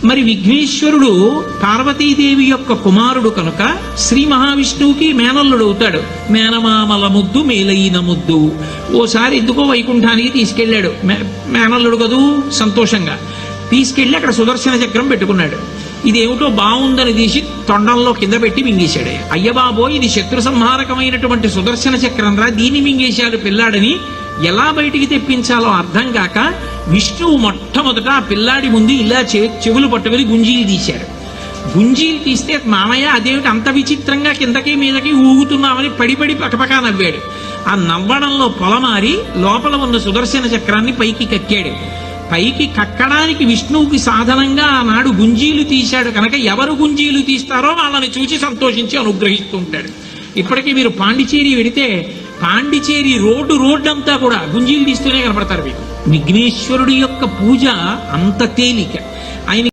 మరి విఘ్నేశ్వరుడు పార్వతీదేవి యొక్క కుమారుడు కనుక శ్రీ మహావిష్ణువుకి మేనల్లుడు అవుతాడు. మేనమామల ముద్దు మేలైన ముద్దు. ఓసారి ఎందుకో వైకుంఠానికి తీసుకెళ్లాడు. మేనల్లుడు కదూ, సంతోషంగా తీసుకెళ్లి అక్కడ సుదర్శన చక్రం పెట్టుకున్నాడు. ఇదేమిటో బాగుందని తీసి తొండంలో కింద పెట్టి మింగేశాడు. అయ్యబాబో, ఇది శత్రు సంహారకమైనటువంటి సుదర్శన చక్రం రా, దీన్ని మింగేశాడు పిల్లాడని ఎలా బయటికి తెప్పించాలో అర్థం కాక విష్ణువు మొట్టమొదట ఆ పిల్లాడి ముందు ఇలా చెవులు పట్టుకుని గుంజీలు తీశాడు. గుంజీలు తీస్తే మామయ్య అదేమిటి అంత విచిత్రంగా కిందకి మీదకి ఊగుతున్నామని పడిపడి పకపకా నవ్వాడు. ఆ నవ్వడంలో పొలమారి లోపల ఉన్న సుదర్శన చక్రాన్ని పైకి కక్కాడు. పైకి కక్కడానికి విష్ణువుకి సాధనంగా ఆనాడు గుంజీలు తీశాడు కనుక ఎవరు గుంజీలు తీస్తారో వాళ్ళని చూసి సంతోషించి అనుగ్రహిస్తూ ఉంటాడు. ఇప్పటికీ మీరు పాండిచేరి వెడితే పాండిచేరి రోడ్డంతా కూడా గుంజీలు తీస్తూనే కనపడతారు మీకు. విఘ్నేశ్వరుడి యొక్క పూజ అంత తేలిక. ఆయన